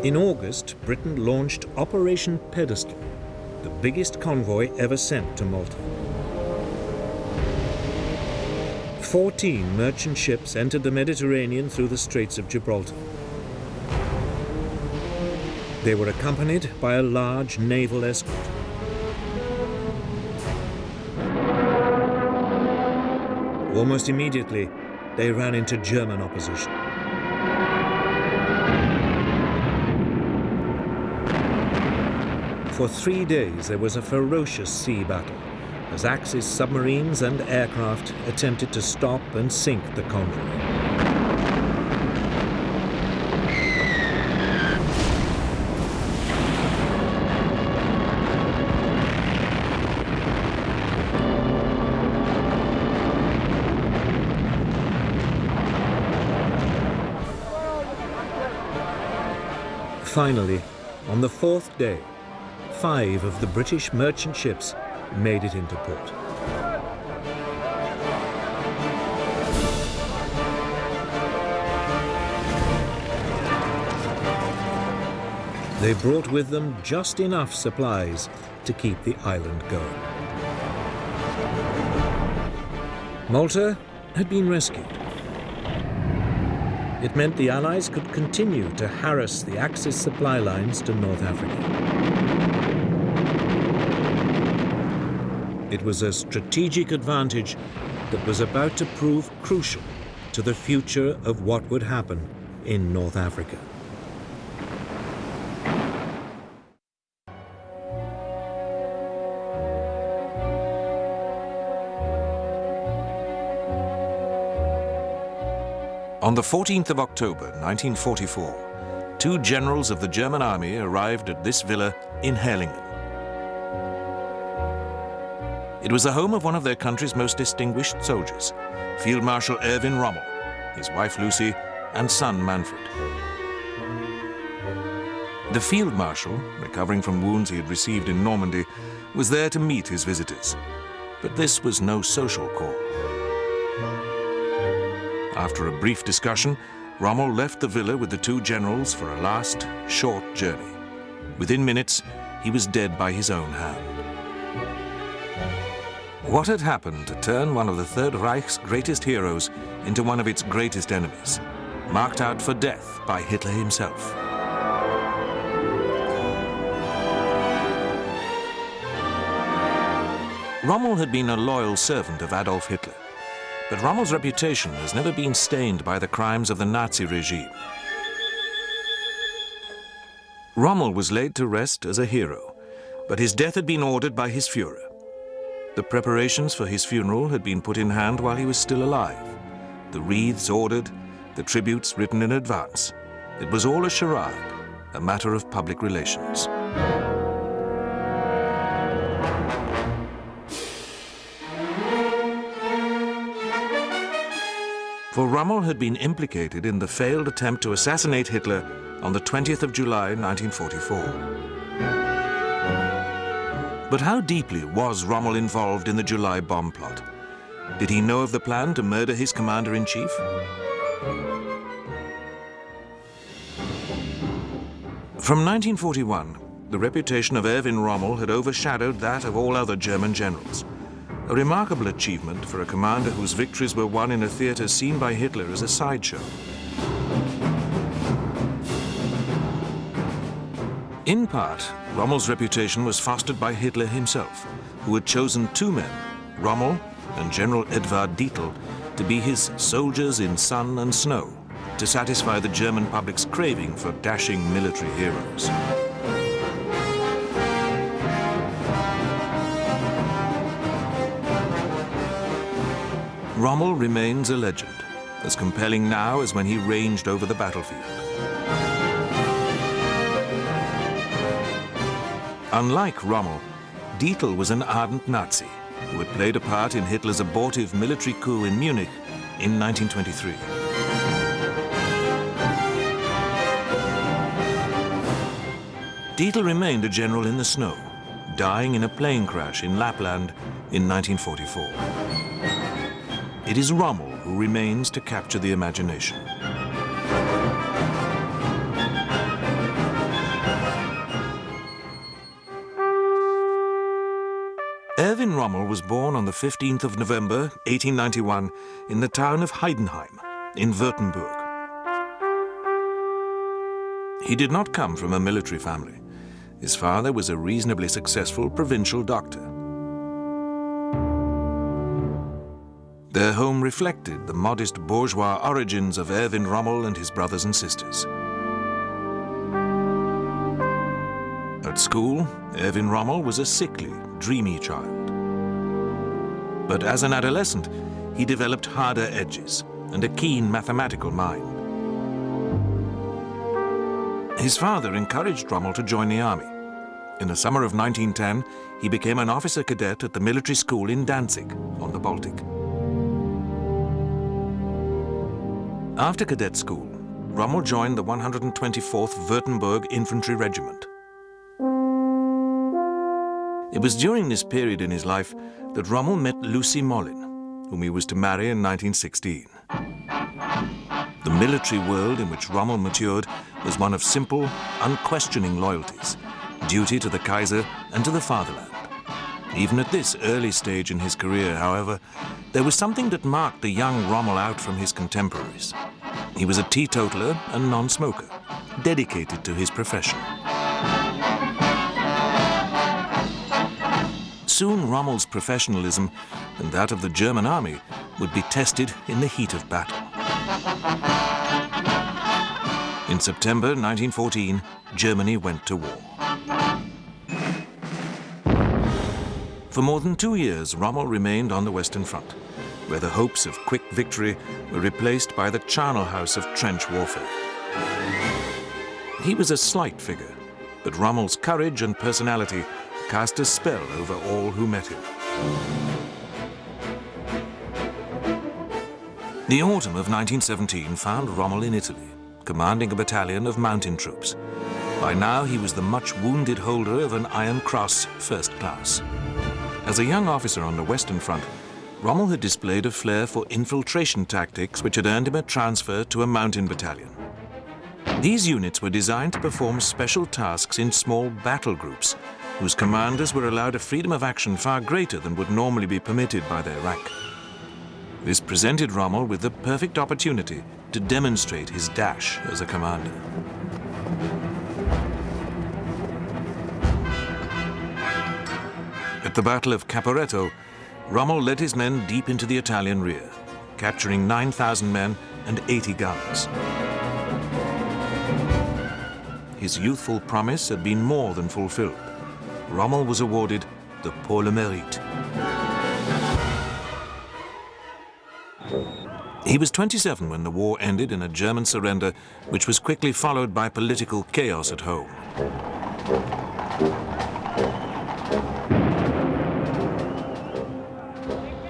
In August, Britain launched Operation Pedestal, the biggest convoy ever sent to Malta. 14 merchant ships entered the Mediterranean through the Straits of Gibraltar. They were accompanied by a large naval escort. Almost immediately, they ran into German opposition. For 3 days, there was a ferocious sea battle as Axis submarines and aircraft attempted to stop and sink the convoy. Finally, on the 4th day, 5 of the British merchant ships made it into port. They brought with them just enough supplies to keep the island going. Malta had been rescued. It meant the Allies could continue to harass the Axis supply lines to North Africa. It was a strategic advantage that was about to prove crucial to the future of what would happen in North Africa. On the 14th of October, 1944, 2 generals of the German army arrived at this villa in Herlingen. It was the home of one of their country's most distinguished soldiers, Field Marshal Erwin Rommel, his wife Lucy, and son Manfred. The Field Marshal, recovering from wounds he had received in Normandy, was there to meet his visitors. But this was no social call. After a brief discussion, Rommel left the villa with the 2 generals for a last, short journey. Within minutes, he was dead by his own hand. What had happened to turn one of the Third Reich's greatest heroes into one of its greatest enemies, marked out for death by Hitler himself? Rommel had been a loyal servant of Adolf Hitler, but Rommel's reputation has never been stained by the crimes of the Nazi regime. Rommel was laid to rest as a hero, but his death had been ordered by his Führer. The preparations for his funeral had been put in hand while he was still alive. The wreaths ordered, the tributes written in advance. It was all a charade, a matter of public relations. For Rommel had been implicated in the failed attempt to assassinate Hitler on the 20th of July, 1944. But how deeply was Rommel involved in the July bomb plot? Did he know of the plan to murder his commander-in-chief? From 1941, the reputation of Erwin Rommel had overshadowed that of all other German generals. A remarkable achievement for a commander whose victories were won in a theater seen by Hitler as a sideshow. In part, Rommel's reputation was fostered by Hitler himself, who had chosen 2 men, Rommel and General Edvard Dietl, to be his soldiers in sun and snow, to satisfy the German public's craving for dashing military heroes. Rommel remains a legend, as compelling now as when he ranged over the battlefield. Unlike Rommel, Dietl was an ardent Nazi who had played a part in Hitler's abortive military coup in Munich in 1923. Dietl remained a general in the snow, dying in a plane crash in Lapland in 1944. It is Rommel who remains to capture the imagination. Erwin Rommel was born on the 15th of November, 1891, in the town of Heidenheim, in Württemberg. He did not come from a military family. His father was a reasonably successful provincial doctor. Their home reflected the modest bourgeois origins of Erwin Rommel and his brothers and sisters. At school, Erwin Rommel was a sickly, dreamy child. But as an adolescent, he developed harder edges and a keen mathematical mind. His father encouraged Rommel to join the army. In the summer of 1910, he became an officer cadet at the military school in Danzig, on the Baltic. After cadet school, Rommel joined the 124th Württemberg Infantry Regiment. It was during this period in his life that Rommel met Lucy Mollin, whom he was to marry in 1916. The military world in which Rommel matured was one of simple, unquestioning loyalties, duty to the Kaiser and to the fatherland. Even at this early stage in his career, however, there was something that marked the young Rommel out from his contemporaries. He was a teetotaler and non-smoker, dedicated to his profession. Soon Rommel's professionalism and that of the German army would be tested in the heat of battle. In September 1914, Germany went to war. For more than 2 years, Rommel remained on the Western Front, where the hopes of quick victory were replaced by the charnel house of trench warfare. He was a slight figure, but Rommel's courage and personality cast a spell over all who met him. The autumn of 1917 found Rommel in Italy, commanding a battalion of mountain troops. By now he was the much wounded holder of an Iron Cross First Class. As a young officer on the Western Front, Rommel had displayed a flair for infiltration tactics which had earned him a transfer to a mountain battalion. These units were designed to perform special tasks in small battle groups, whose commanders were allowed a freedom of action far greater than would normally be permitted by their rank. This presented Rommel with the perfect opportunity to demonstrate his dash as a commander. At the Battle of Caporetto, Rommel led his men deep into the Italian rear, capturing 9,000 men and 80 guns. His youthful promise had been more than fulfilled. Rommel was awarded the Pour le Mérite. He was 27 when the war ended in a German surrender, which was quickly followed by political chaos at home.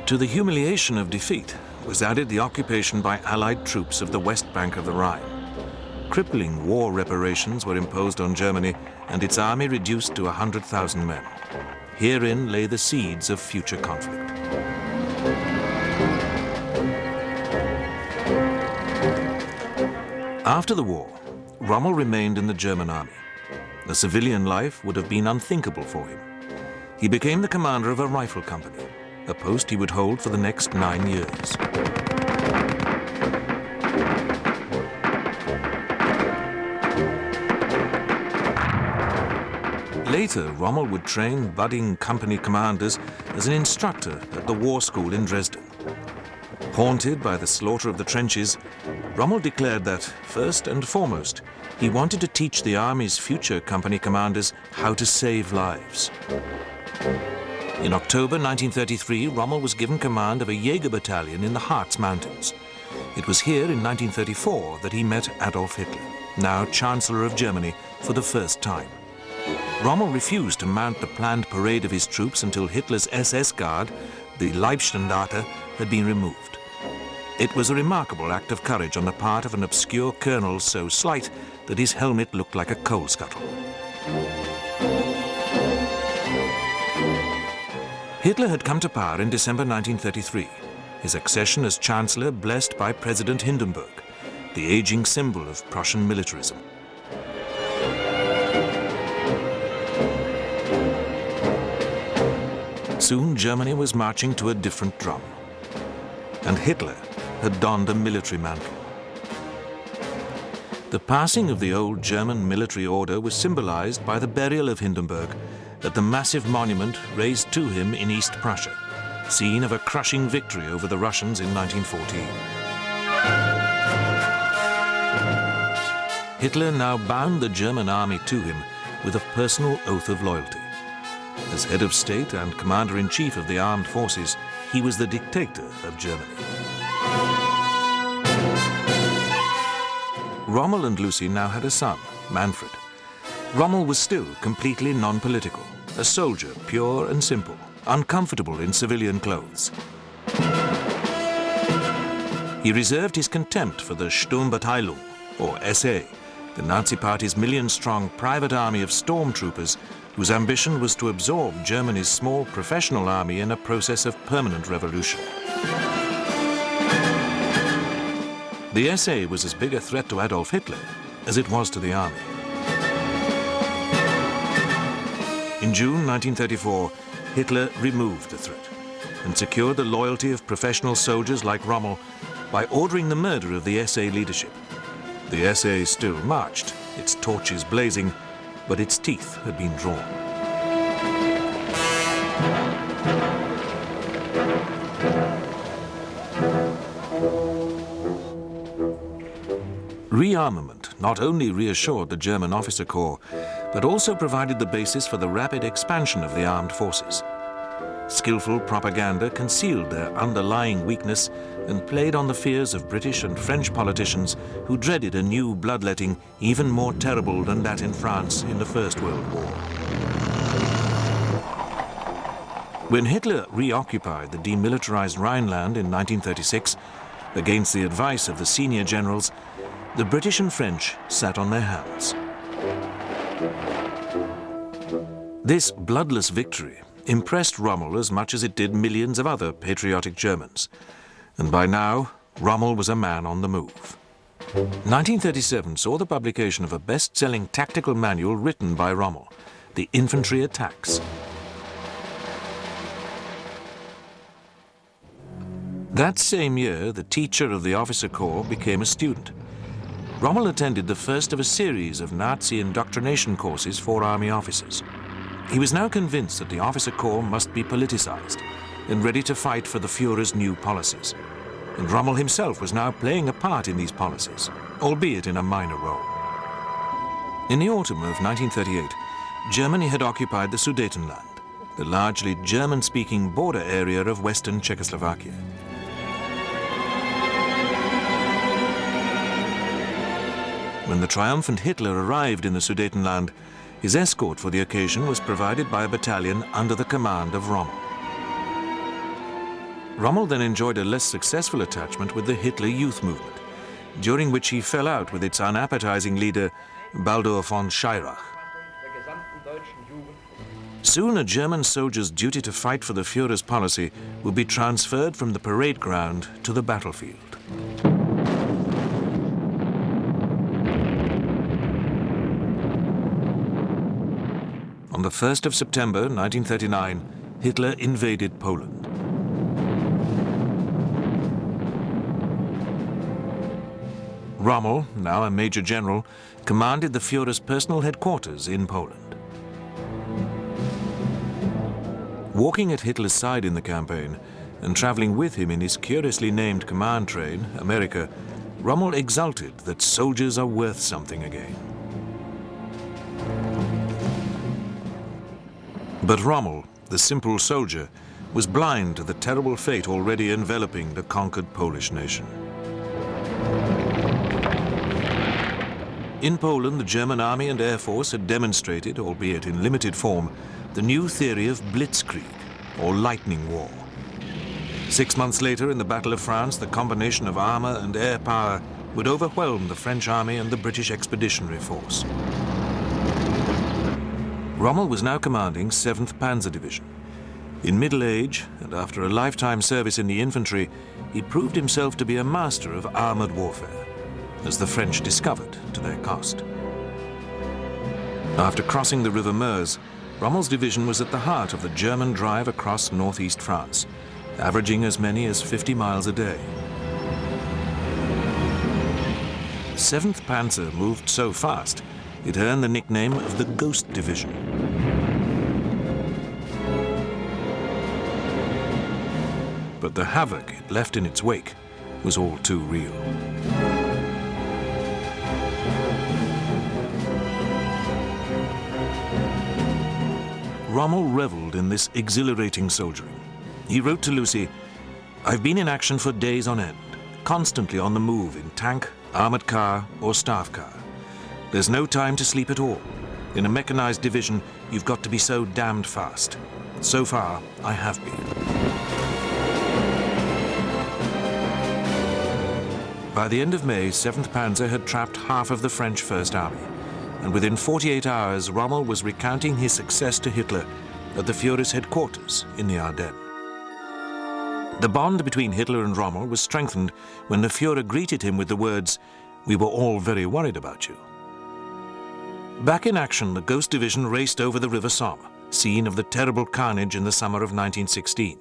To the humiliation of defeat was added the occupation by Allied troops of the west bank of the Rhine. Crippling war reparations were imposed on Germany and its army reduced to 100,000 men. Herein lay the seeds of future conflict. After the war, Rommel remained in the German army. A civilian life would have been unthinkable for him. He became the commander of a rifle company, a post he would hold for the next 9 years. Later, Rommel would train budding company commanders as an instructor at the war school in Dresden. Haunted by the slaughter of the trenches, Rommel declared that, first and foremost, he wanted to teach the army's future company commanders how to save lives. In October 1933, Rommel was given command of a Jaeger battalion in the Harz Mountains. It was here in 1934 that he met Adolf Hitler, now Chancellor of Germany, for the first time. Rommel refused to mount the planned parade of his troops until Hitler's SS Guard, the Leibstandarte, had been removed. It was a remarkable act of courage on the part of an obscure colonel so slight that his helmet looked like a coal scuttle. Hitler had come to power in December 1933, his accession as Chancellor blessed by President Hindenburg, the aging symbol of Prussian militarism. Soon Germany was marching to a different drum. And Hitler had donned a military mantle. The passing of the old German military order was symbolized by the burial of Hindenburg at the massive monument raised to him in East Prussia, scene of a crushing victory over the Russians in 1914. Hitler now bound the German army to him with a personal oath of loyalty. As head of state and commander-in-chief of the armed forces, he was the dictator of Germany. Rommel and Lucy now had a son, Manfred. Rommel was still completely non-political, a soldier, pure and simple, uncomfortable in civilian clothes. He reserved his contempt for the Sturmbataillung, or SA, the Nazi Party's million-strong private army of stormtroopers whose ambition was to absorb Germany's small professional army in a process of permanent revolution. The SA was as big a threat to Adolf Hitler as it was to the army. In June 1934, Hitler removed the threat and secured the loyalty of professional soldiers like Rommel by ordering the murder of the SA leadership. The SA still marched, its torches blazing, but its teeth had been drawn. Rearmament not only reassured the German officer corps, but also provided the basis for the rapid expansion of the armed forces. Skillful propaganda concealed their underlying weakness and played on the fears of British and French politicians who dreaded a new bloodletting even more terrible than that in France in the First World War. When Hitler reoccupied the demilitarized Rhineland in 1936, against the advice of the senior generals, the British and French sat on their hands. This bloodless victory impressed Rommel as much as it did millions of other patriotic Germans. And by now, Rommel was a man on the move. 1937 saw the publication of a best-selling tactical manual written by Rommel, The Infantry Attacks. That same year, the teacher of the officer corps became a student. Rommel attended the first of a series of Nazi indoctrination courses for army officers. He was now convinced that the officer corps must be politicized and ready to fight for the Führer's new policies. And Rommel himself was now playing a part in these policies, albeit in a minor role. In the autumn of 1938, Germany had occupied the Sudetenland, the largely German-speaking border area of western Czechoslovakia. When the triumphant Hitler arrived in the Sudetenland, his escort for the occasion was provided by a battalion under the command of Rommel. Rommel then enjoyed a less successful attachment with the Hitler Youth Movement, during which he fell out with its unappetizing leader, Baldur von Schirach. Soon a German soldier's duty to fight for the Führer's policy would be transferred from the parade ground to the battlefield. On the 1st of September 1939, Hitler invaded Poland. Rommel, now a major general, commanded the Führer's personal headquarters in Poland. Walking at Hitler's side in the campaign and traveling with him in his curiously named command train, America, Rommel exulted that soldiers are worth something again. But Rommel, the simple soldier, was blind to the terrible fate already enveloping the conquered Polish nation. In Poland, the German army and air force had demonstrated, albeit in limited form, the new theory of blitzkrieg, or lightning war. 6 months later, in the Battle of France, the combination of armor and air power would overwhelm the French army and the British Expeditionary Force. Rommel was now commanding 7th Panzer Division. In middle age, and after a lifetime service in the infantry, he proved himself to be a master of armored warfare, as the French discovered to their cost. After crossing the River Meuse, Rommel's division was at the heart of the German drive across northeast France, averaging as many as 50 miles a day. 7th Panzer moved so fast, it earned the nickname of the Ghost Division. But the havoc it left in its wake was all too real. Rommel reveled in this exhilarating soldiering. He wrote to Lucy, "I've been in action for days on end, constantly on the move in tank, armored car, or staff car. There's no time to sleep at all. In a mechanized division, you've got to be so damned fast. So far, I have been." By the end of May, 7th Panzer had trapped half of the French First Army, and within 48 hours, Rommel was recounting his success to Hitler at the Führer's headquarters in the Ardennes. The bond between Hitler and Rommel was strengthened when the Führer greeted him with the words, "We were all very worried about you." Back in action, the Ghost Division raced over the River Somme, scene of the terrible carnage in the summer of 1916,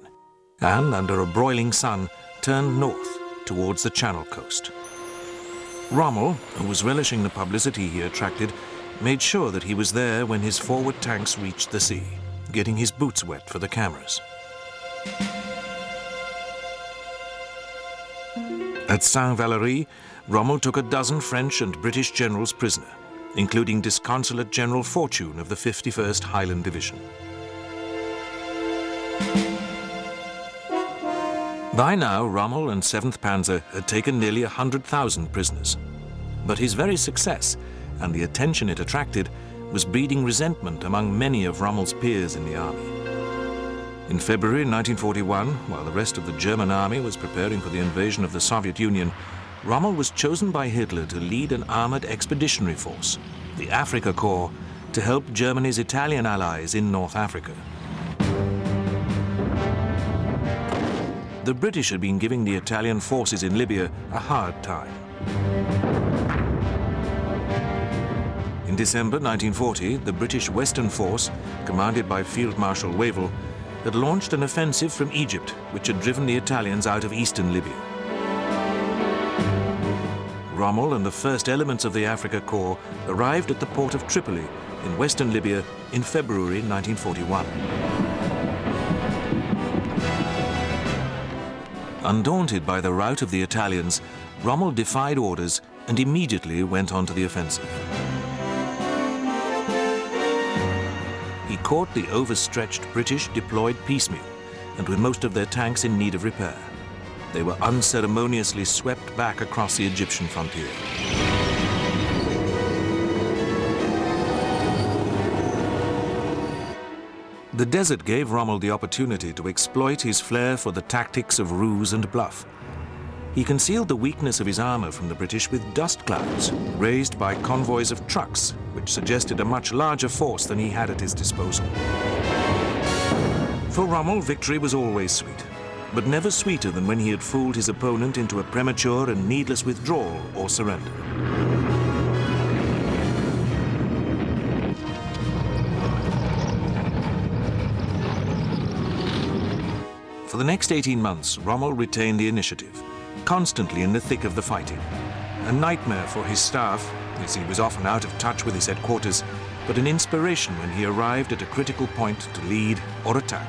and under a broiling sun, turned north towards the Channel coast. Rommel, who was relishing the publicity he attracted, made sure that he was there when his forward tanks reached the sea, getting his boots wet for the cameras. At Saint-Valery, Rommel took a dozen French and British generals prisoner, including Disconsolate General Fortune of the 51st Highland Division. By now, Rommel and 7th Panzer had taken nearly 100,000 prisoners. But his very success and the attention it attracted was breeding resentment among many of Rommel's peers in the army. In February 1941, while the rest of the German army was preparing for the invasion of the Soviet Union, Rommel was chosen by Hitler to lead an armored expeditionary force, the Afrika Korps, to help Germany's Italian allies in North Africa. The British had been giving the Italian forces in Libya a hard time. In December 1940, the British Western Force, commanded by Field Marshal Wavell, had launched an offensive from Egypt, which had driven the Italians out of eastern Libya. Rommel and the first elements of the Afrika Korps arrived at the port of Tripoli in western Libya in February 1941. Undaunted by the rout of the Italians, Rommel defied orders and immediately went on to the offensive. He caught the overstretched British deployed piecemeal and with most of their tanks in need of repair. They were unceremoniously swept back across the Egyptian frontier. The desert gave Rommel the opportunity to exploit his flair for the tactics of ruse and bluff. He concealed the weakness of his armor from the British with dust clouds raised by convoys of trucks, which suggested a much larger force than he had at his disposal. For Rommel, victory was always sweet, but never sweeter than when he had fooled his opponent into a premature and needless withdrawal or surrender. For the next 18 months, Rommel retained the initiative, constantly in the thick of the fighting. A nightmare for his staff, as he was often out of touch with his headquarters, but an inspiration when he arrived at a critical point to lead or attack.